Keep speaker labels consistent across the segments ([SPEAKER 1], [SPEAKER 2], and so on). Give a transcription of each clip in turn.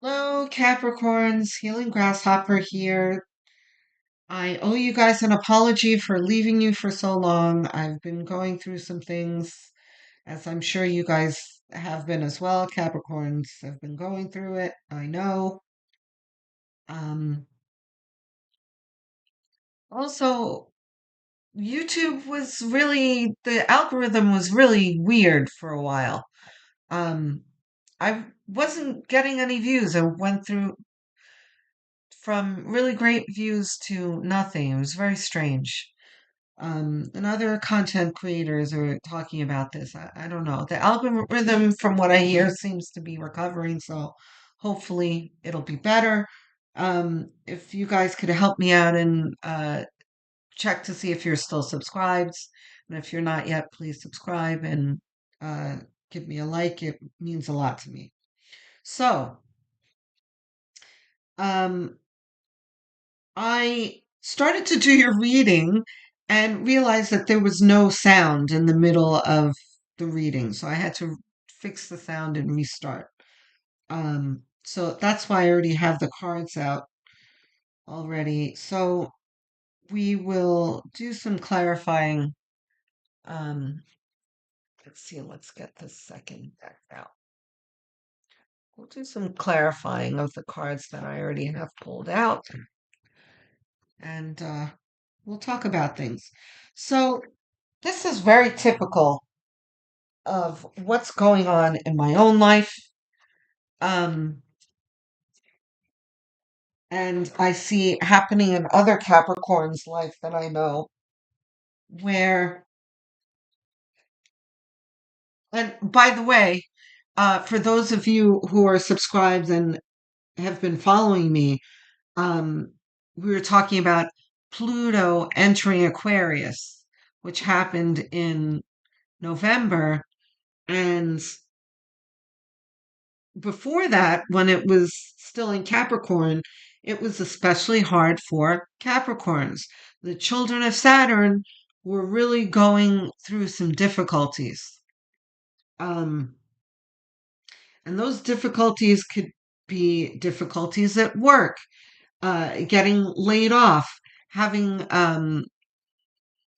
[SPEAKER 1] Hello, Capricorns, Healing Grasshopper here. I owe you guys an apology for leaving you for so long. I've been going through some things, as I'm sure you guys have been as well. Capricorns have been going through it, I know. Um, Also, the algorithm was really weird for a while. I wasn't getting any views. I went through from really great views to nothing. It was very strange. And other content creators are talking about this. I don't know. The algorithm, from what I hear, seems to be recovering, so hopefully it'll be better. If you guys could help me out and check to see if you're still subscribed, and if you're not yet, please subscribe and uh, give me a like. It means a lot to me. So, um, I started to do your reading and realized that there was no sound in the middle of the reading. So I had to fix the sound and restart. So that's why I already have the cards out already. So we will do some clarifying. Um, let's see, let's get the second deck out. We'll do some clarifying of the cards that I already have pulled out, and we'll talk about things. So this is very typical of what's going on in my own life. Um, and I see happening in other Capricorns' life that I know, where, and by the way, for those of you who are subscribed and have been following me, um, we were talking about Pluto entering Aquarius, which happened in November. And before that, when it was still in Capricorn, it was especially hard for Capricorns. The children of Saturn were really going through some difficulties. Um, and those difficulties could be difficulties at work, getting laid off, having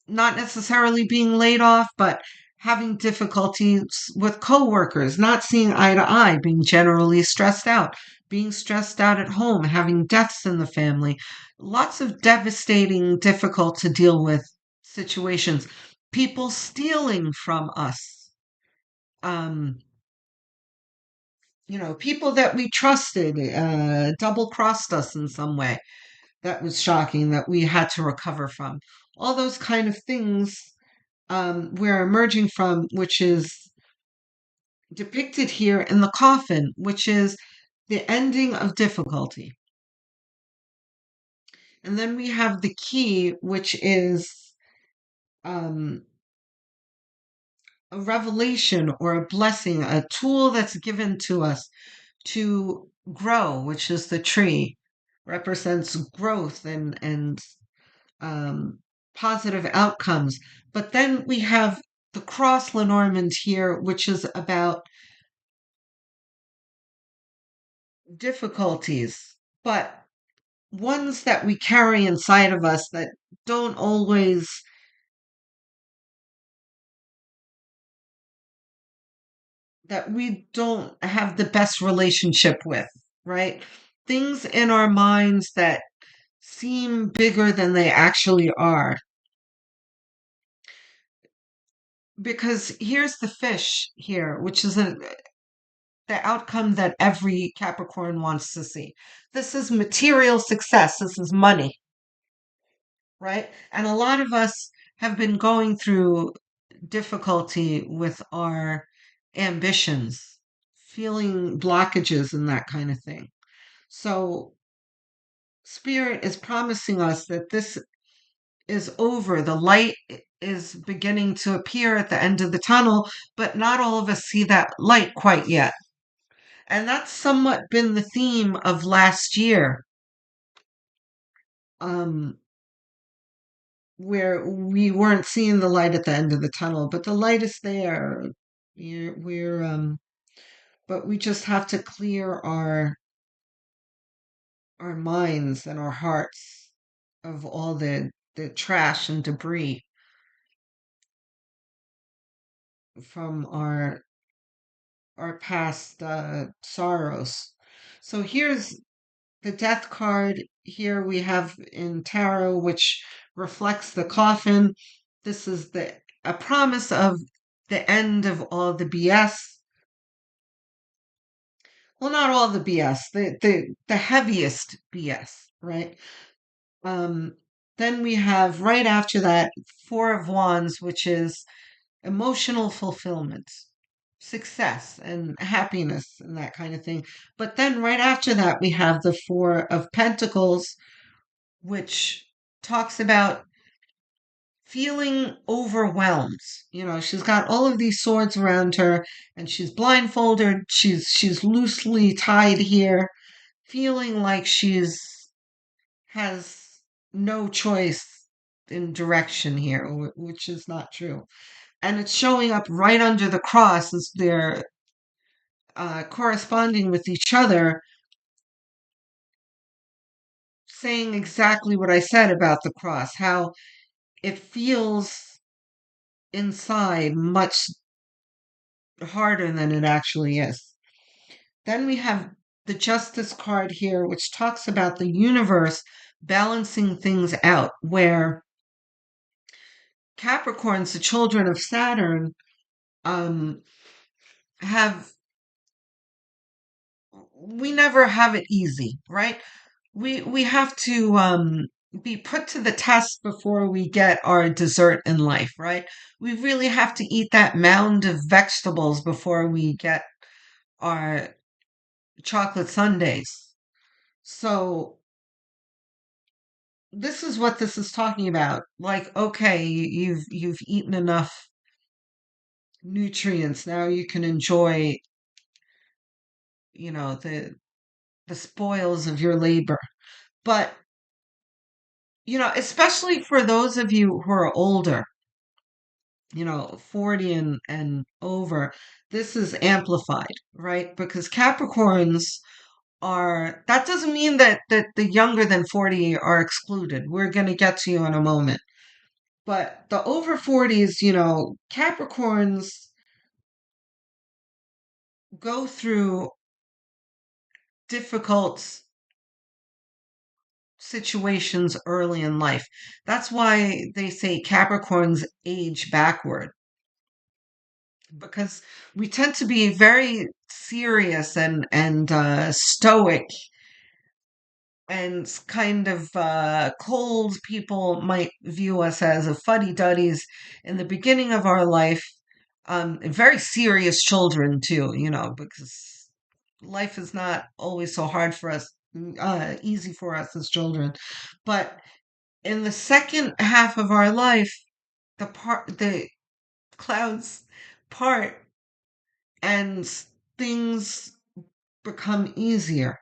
[SPEAKER 1] not necessarily being laid off, but having difficulties with coworkers, not seeing eye to eye, being generally stressed out, being stressed out at home, having deaths in the family, lots of devastating, difficult to deal with situations, people stealing from us. Um, People that we trusted double crossed us in some way. That was shocking that we had to recover from. All those kind of things we're emerging from, which is depicted here in the coffin, which is the ending of difficulty. And then we have the key, which is um, a revelation or a blessing, a tool that's given to us to grow, which is the tree, represents growth and um, positive outcomes. But then we have the cross Lenormand here, which is about difficulties, but ones that we carry inside of us that don't always, that we don't have the best relationship with, right? Things in our minds that seem bigger than they actually are. Because here's the fish here, which is the outcome that every Capricorn wants to see. This is material success. This is money, right? And a lot of us have been going through difficulty with our ambitions, feeling blockages and that kind of thing. So, Spirit is promising us that this is over. The light is beginning to appear at the end of the tunnel, but not all of us see that light quite yet. And that's somewhat been the theme of last year, um, where we weren't seeing the light at the end of the tunnel, but the light is there. We're but we just have to clear our our minds and our hearts of all the trash and debris from our past sorrows. So here's the death card. Here we have in tarot, which reflects the coffin. This is the a promise of the end of all the BS. Well, not all the BS, the heaviest BS, right? Um, then we have right after that Four of Wands, which is emotional fulfillment, success, and happiness, and that kind of thing. But then right after that, we have the Four of Pentacles, which talks about feeling overwhelmed. She's got all of these swords around her and she's blindfolded, she's loosely tied here, feeling like she's has no choice in direction here, which is not true. And it's showing up right under the cross as they're corresponding with each other, saying exactly what I said about the cross, how it feels inside much harder than it actually is. Then we have the Justice card here, which talks about the universe balancing things out, where Capricorns, the children of Saturn, um, have we never have it easy, right? We have to be put to the test before we get our dessert in life, right? We really have to eat that mound of vegetables before we get our chocolate sundaes. So this is what this is talking about. Like, okay, you've eaten enough nutrients. Now you can enjoy, the spoils of your labor. But, especially for those of you who are older, 40 and over, this is amplified, right? Because Capricorns that doesn't mean that the younger than 40 are excluded. We're going to get to you in a moment. But the over 40s, Capricorns go through difficult situations early in life. That's why they say Capricorns age backward, because we tend to be very serious and stoic and kind of cold. People might view us as a fuddy-duddies in the beginning of our life. And very serious children too, because life is not always so hard for us, easy for us as children. But in the second half of our life, the clouds part and things become easier.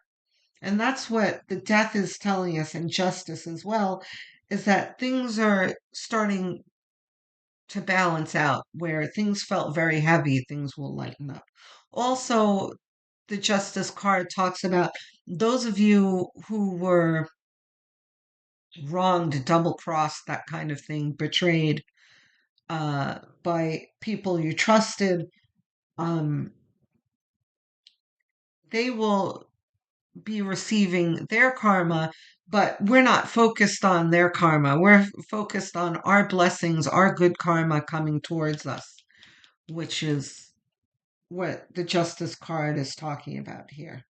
[SPEAKER 1] And that's what the death is telling us, and justice as well, is that things are starting to balance out. Where things felt very heavy, things will lighten up. Also, the justice card talks about those of you who were wronged, double crossed, that kind of thing, betrayed by people you trusted. Um, they will be receiving their karma, but we're not focused on their karma. We're focused on our blessings, our good karma coming towards us, which is what the Justice card is talking about here.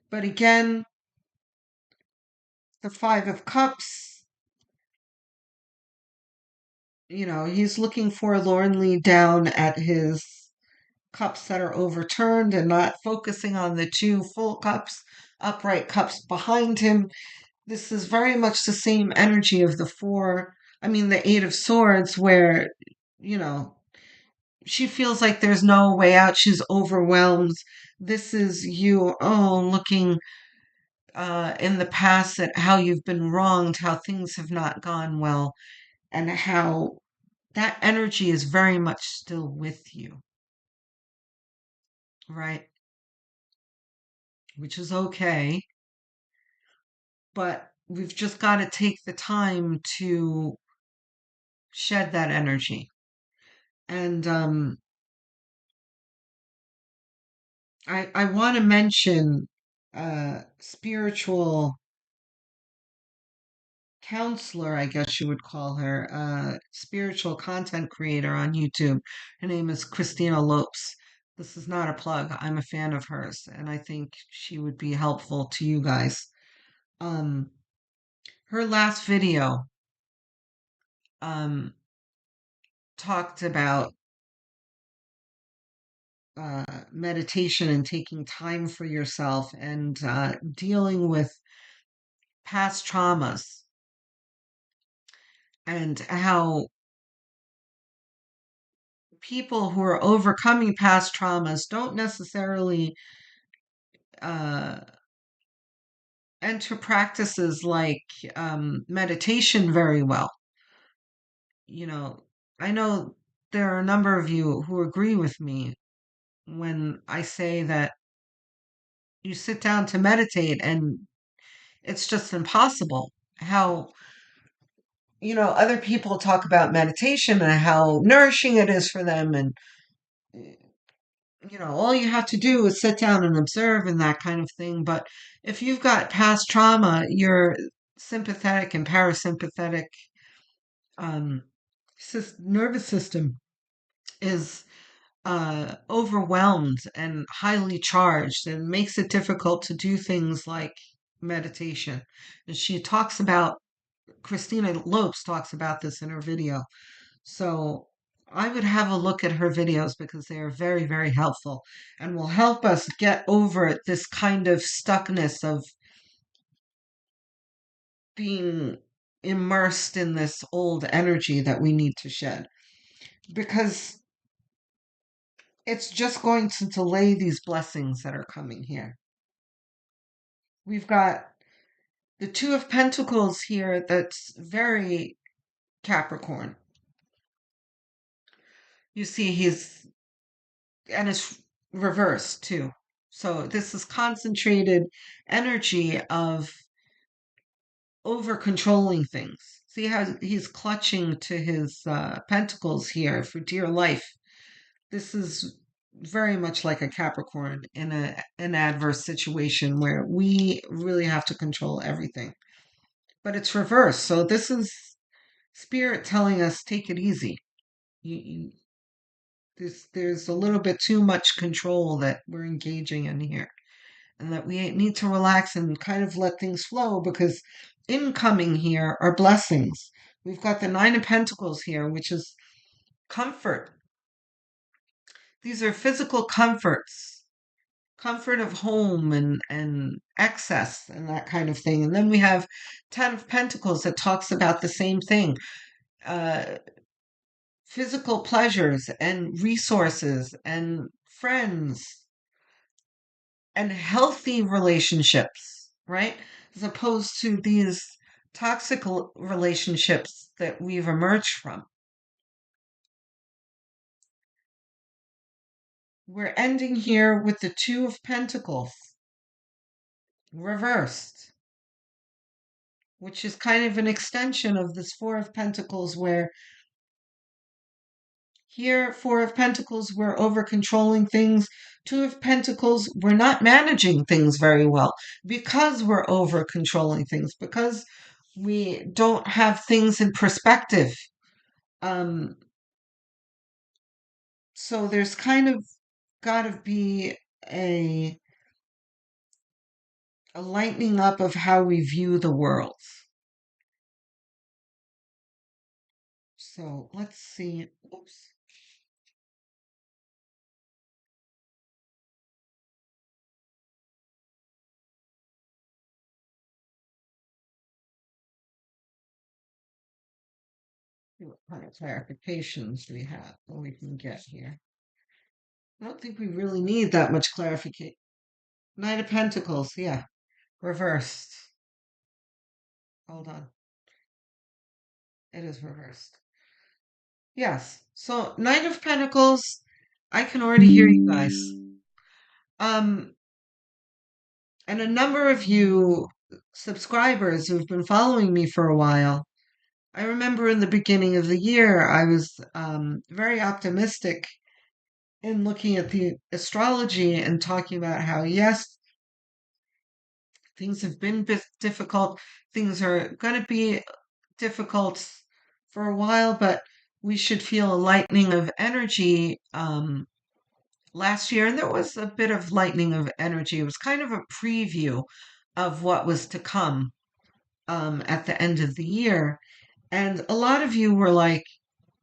[SPEAKER 1] But again, the Five of Cups, he's looking forlornly down at his cups that are overturned and not focusing on the two full cups, upright cups behind him. This is very much the same energy of the Eight of Swords, where, you know, she feels like there's no way out. She's overwhelmed. This is you, looking in the past at how you've been wronged, how things have not gone well, and how that energy is very much still with you, right? Which is okay. but we've just got to take the time to shed that energy. And I want to mention spiritual counselor, I guess you would call her, spiritual content creator on YouTube. Her name is Christina Lopes. This is not a plug. I'm a fan of hers, and I think she would be helpful to you guys. Um, Her last video um, talked about meditation and taking time for yourself and dealing with past traumas and how people who are overcoming past traumas don't necessarily uh, enter practices like meditation very well. You know, I know there are a number of you who agree with me when I say that you sit down to meditate and it's just impossible. How, other people talk about meditation and how nourishing it is for them. And, all you have to do is sit down and observe and that kind of thing. But if you've got past trauma, your sympathetic and parasympathetic um, nervous system is overwhelmed and highly charged and makes it difficult to do things like meditation. And Christina Lopes talks about this in her video. So I would have a look at her videos because they are very, very helpful and will help us get over this kind of stuckness of being immersed in this old energy that we need to shed. Because it's just going to delay these blessings that are coming here. We've got the Two of Pentacles here that's very Capricorn. You see, and it's reversed too. So this is concentrated energy of over controlling things. See how he's clutching to his pentacles here for dear life. This is very much like a Capricorn in an adverse situation where we really have to control everything. But it's reversed. So this is spirit telling us take it easy. You there's a little bit too much control that we're engaging in here, and that we need to relax and kind of let things flow because incoming here are blessings. We've got the Nine of Pentacles here, which is comfort. These are physical comforts, comfort of home and excess and that kind of thing. And then we have Ten of Pentacles that talks about the same thing. Uh, Physical pleasures and resources and friends and healthy relationships, right? As opposed to these toxic relationships that we've emerged from. We're ending here with the Two of Pentacles reversed, which is kind of an extension of this Four of Pentacles, where here, Four of Pentacles, we're over controlling things. Two of Pentacles, we're not managing things very well because we're over controlling things, because we don't have things in perspective. Um, so there's kind of got to be a, a lightening up of how we view the world. So let's see. Oops. See what kind of clarifications we can get here. I don't think we really need that much clarification. Knight of Pentacles, yeah, reversed. Hold on. It is reversed. Yes. So Knight of Pentacles, I can already hear you guys. Um, and a number of you subscribers who've been following me for a while. I remember in the beginning of the year, I was very optimistic in looking at the astrology and talking about how, yes, things have been difficult, things are going to be difficult for a while, but we should feel a lightening of energy last year. And there was a bit of lightening of energy. It was kind of a preview of what was to come at the end of the year. And a lot of you were like,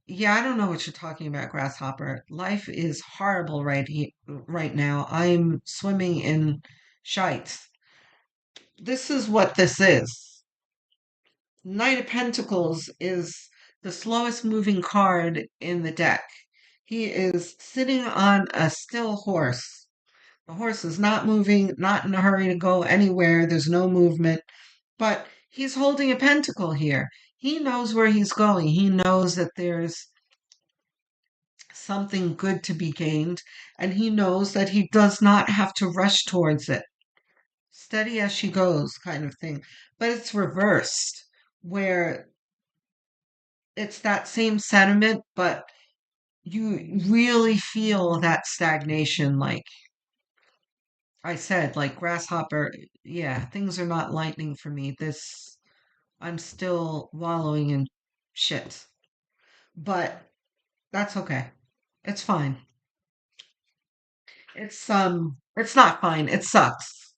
[SPEAKER 1] yeah, I don't know what you're talking about, Grasshopper. Life is horrible right now. I'm swimming in shites. This is what this is. Knight of Pentacles is the slowest moving card in the deck. He is sitting on a still horse. The horse is not moving, not in a hurry to go anywhere. There's no movement, but he's holding a pentacle here. He knows where he's going. He knows that there's something good to be gained, and he knows that he does not have to rush towards it. Steady as she goes, kind of thing. But it's reversed, where it's that same sentiment, but you really feel that stagnation, like I said, like Grasshopper. Yeah, things are not lightning for me. I'm still wallowing in shit. But that's okay. It's fine. It's not fine. It sucks.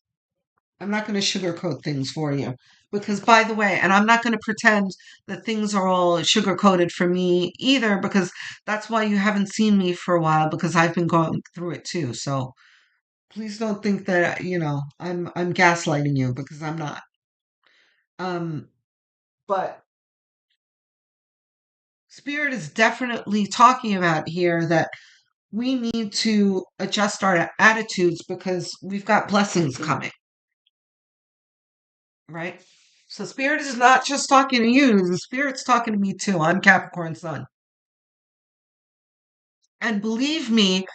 [SPEAKER 1] I'm not going to sugarcoat things for you. Because, by the way, and I'm not going to pretend that things are all sugarcoated for me either, because that's why you haven't seen me for a while, because I've been going through it too. So please don't think that, I'm gaslighting you, because I'm not. Um, but Spirit is definitely talking about here that we need to adjust our attitudes because we've got blessings coming, right? So Spirit is not just talking to you, the Spirit's talking to me too. I'm Capricorn Sun. And believe me,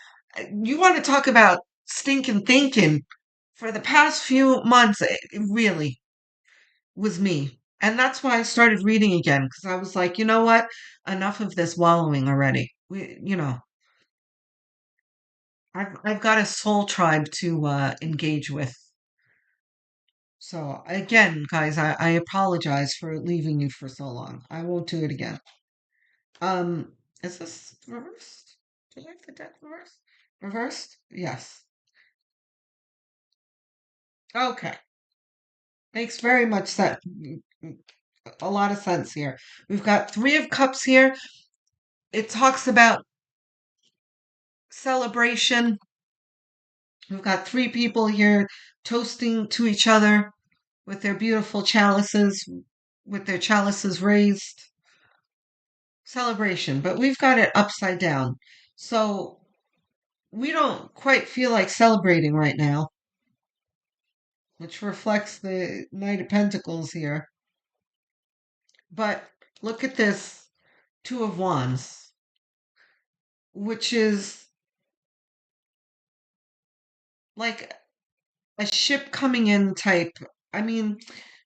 [SPEAKER 1] you want to talk about stinking thinking. For the past few months, it really was me. And that's why I started reading again, because I was like, you know what? Enough of this wallowing already. I've got a soul tribe to engage with. So again, guys, I apologize for leaving you for so long. I won't do it again. Is this reversed? Do you have the deck reversed? Reversed? Yes. Okay. Makes very much sense. A lot of sense here. We've got Three of Cups here. It talks about celebration. We've got three people here toasting to each other with their beautiful chalices, with their chalices raised. Celebration, but we've got it upside down. So we don't quite feel like celebrating right now, which reflects the Knight of Pentacles here. But look at this Two of Wands, which is like a ship coming in type. I mean,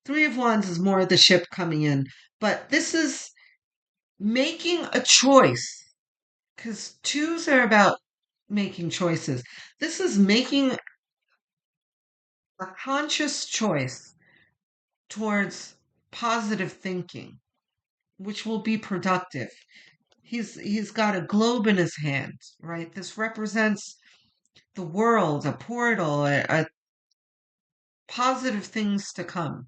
[SPEAKER 1] Three of Wands is more the ship coming in, but this is making a choice because twos are about making choices. This is making a conscious choice towards positive thinking, which will be productive. He's got a globe in his hand, right? This represents the world, a portal, a positive things to come,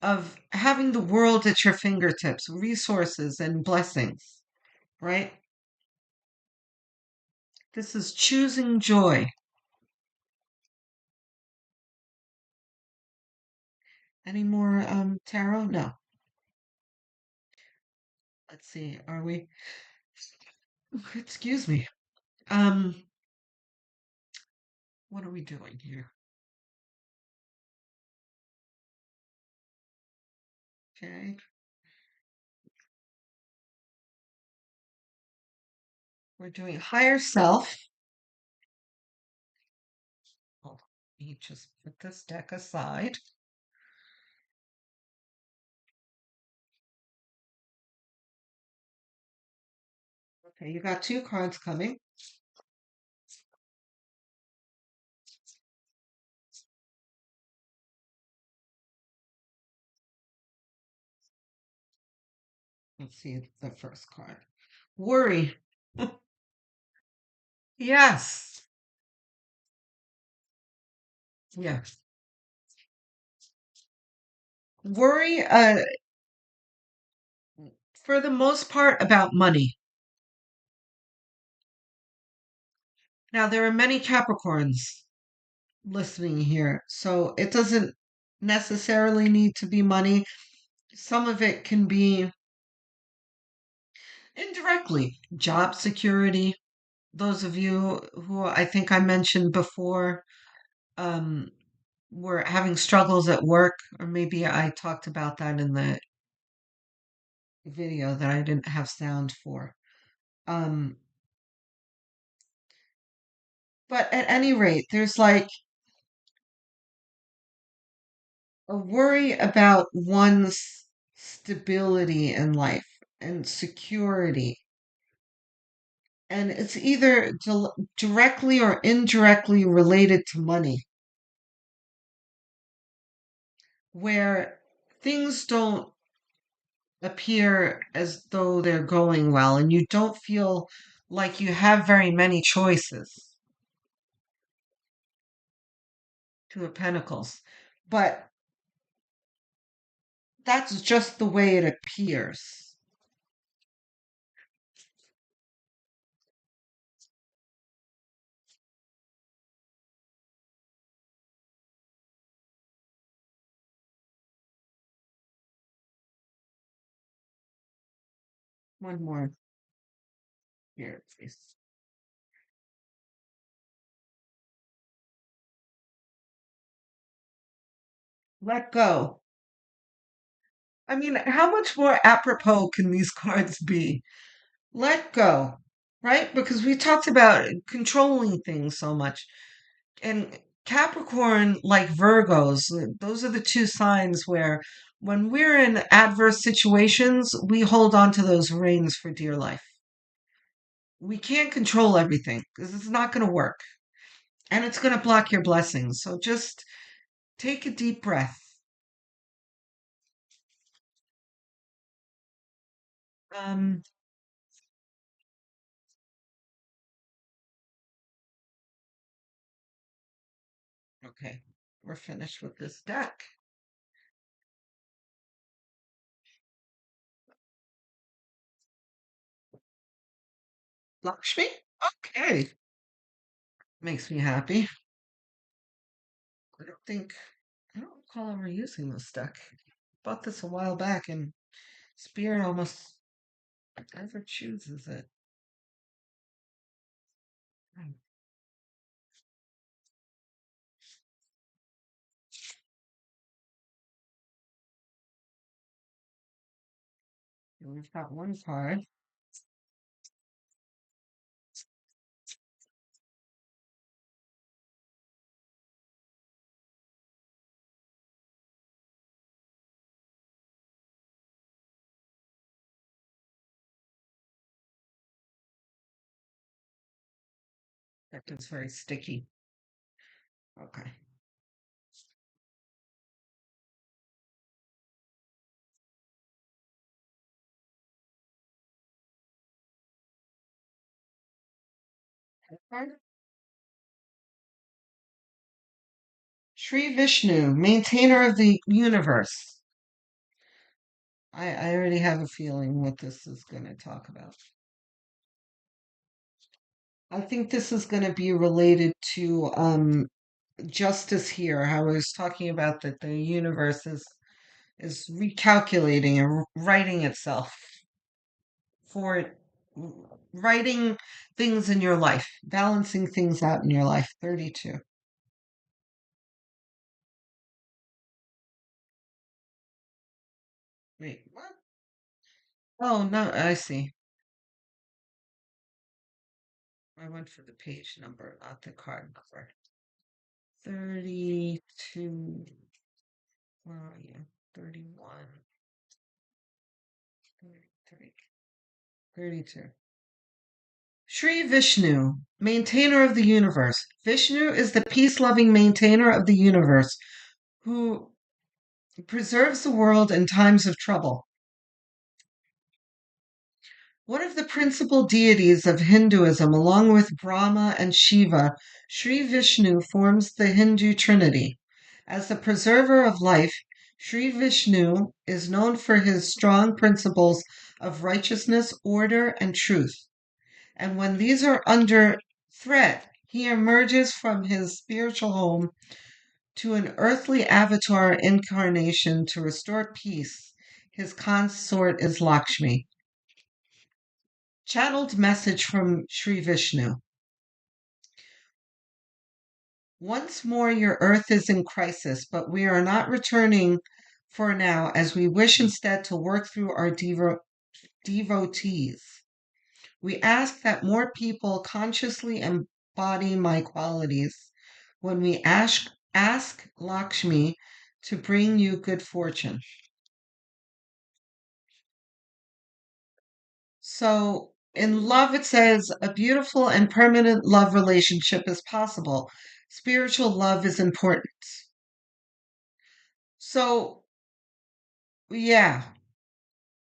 [SPEAKER 1] of having the world at your fingertips, resources and blessings, right? This is choosing joy. Any more tarot? No. Let's see. Are we excuse me. Um what are we doing here? Okay. We're doing higher self. Hold on. Let me just put this deck aside. Okay, you got two cards coming. Let's see the first card. Worry. Yes. Yeah. Worry, for the most part, about money. Now, there are many Capricorns listening here, so it doesn't necessarily need to be money. Some of it can be indirectly job security. Those of you who I think I mentioned before um, were having struggles at work, or maybe I talked about that in the video that I didn't have sound for. Um, but at any rate, there's like a worry about one's stability in life and security. And it's either directly or indirectly related to money, where things don't appear as though they're going well and you don't feel like you have very many choices. Two of Pentacles. But that's just the way it appears. One more here, please. Let go. I mean, how much more apropos can these cards be? Let go, right? Because we talked about controlling things so much. And Capricorn, like Virgos, those are the two signs where when we're in adverse situations, we hold on to those reins for dear life. We can't control everything because it's not going to work and it's going to block your blessings. So just take a deep breath. Um, okay, we're finished with this deck. Lakshmi? Okay. Makes me happy. I don't think, I don't recall ever using this deck. Bought this a while back and Spirit almost never chooses it. Hmm. And we've got one card. That is very sticky. Okay. Card. Sri Vishnu, maintainer of the universe. I already have a feeling what this is going to talk about. I think this is going to be related to justice here. How I was talking about that the universe is recalculating and writing itself for writing things in your life, balancing things out in your life. 32. Wait, what? Oh, no, I see. I went for the page number, not the card number. 32. Where are you? 31. 33. 32. Sri Vishnu, maintainer of the universe. Vishnu is the peace loving maintainer of the universe who preserves the world in times of trouble. One of the principal deities of Hinduism, along with Brahma and Shiva, Sri Vishnu forms the Hindu trinity. As the preserver of life, Sri Vishnu is known for his strong principles of righteousness, order, and truth. And when these are under threat, he emerges from his spiritual home to an earthly avatar incarnation to restore peace. His consort is Lakshmi. Channeled message from Sri Vishnu. Once more, your earth is in crisis, but we are not returning for now, as we wish instead to work through our devotees. We ask that more people consciously embody my qualities when we ask Lakshmi to bring you good fortune. So, in love, it says a beautiful and permanent love relationship is possible. Spiritual love is important. So, yeah,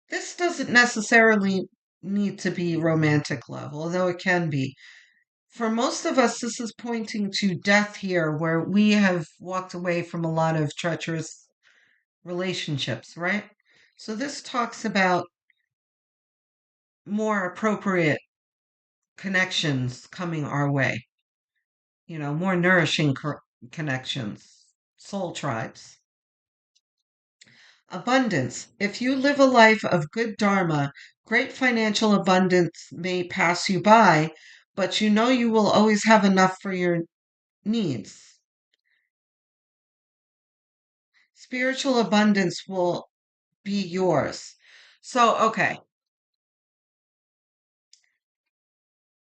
[SPEAKER 1] this doesn't necessarily need to be romantic love, although it can be. For most of us, this is pointing to death here, where we have walked away from a lot of treacherous relationships, right? So, this talks about more appropriate connections coming our way, more nourishing connections, soul tribes. Abundance. If you live a life of good dharma, great financial abundance may pass you by, but you know you will always have enough for your needs. Spiritual abundance will be yours. So, okay,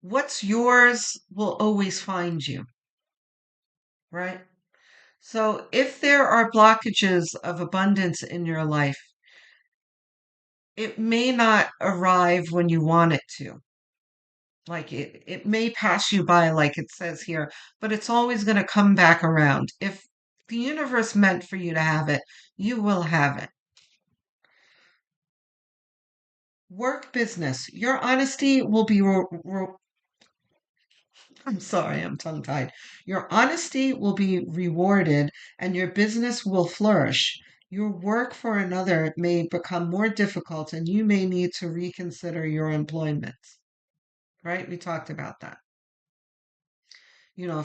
[SPEAKER 1] what's yours will always find you, right? So, if there are blockages of abundance in your life, it may not arrive when you want it to. Like it may pass you by, like it says here, but it's always going to come back around. If the universe meant for you to have it, you will have it. Work business. Your honesty will be. I'm sorry, I'm tongue tied. Your honesty will be rewarded and your business will flourish. Your work for another may become more difficult and you may need to reconsider your employment. Right? We talked about that.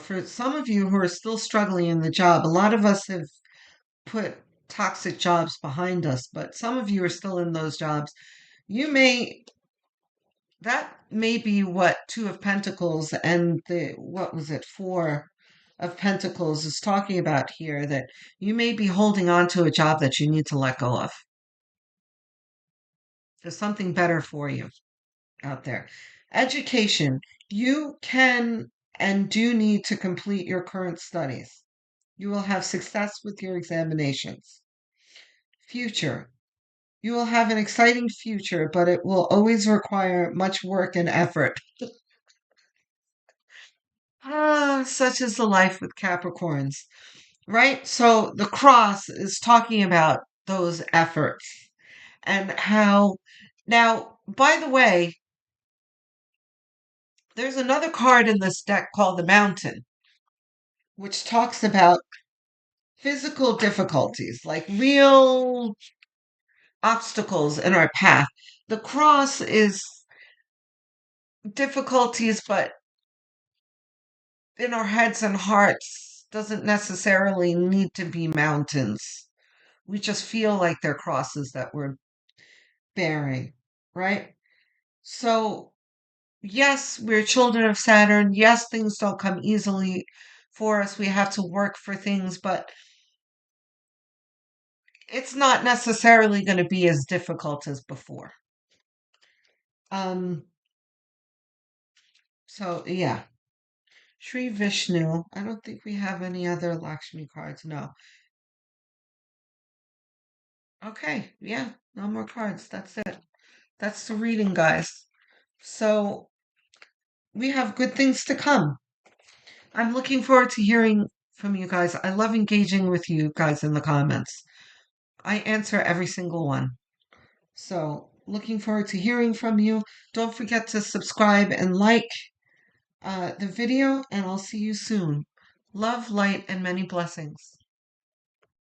[SPEAKER 1] For some of you who are still struggling in the job, a lot of us have put toxic jobs behind us, but some of you are still in those jobs. That may be what Two of Pentacles and what was it, Four of Pentacles is talking about here, that you may be holding on to a job that you need to let go of. There's something better for you out there. Education. You can and do need to complete your current studies. You will have success with your examinations. Future. You will have an exciting future, but it will always require much work and effort. Such is the life with Capricorns, right? So the cross is talking about those efforts and how. Now, by the way, there's another card in this deck called the Mountain, which talks about physical difficulties, like real obstacles in our path. The cross is difficulties, but in our heads and hearts doesn't necessarily need to be mountains. We just feel like they're crosses that we're bearing, right? So, yes, we're children of Saturn. Yes, things don't come easily for us. We have to work for things, but it's not necessarily going to be as difficult as before. Um, so yeah. Sri Vishnu. I don't think we have any other Lakshmi cards. No. Okay. Yeah. No more cards. That's it. That's the reading, guys. So we have good things to come. I'm looking forward to hearing from you guys. I love engaging with you guys in the comments. I answer every single one. So, looking forward to hearing from you. Don't forget to subscribe and like the video, and I'll see you soon. Love, light, and many blessings.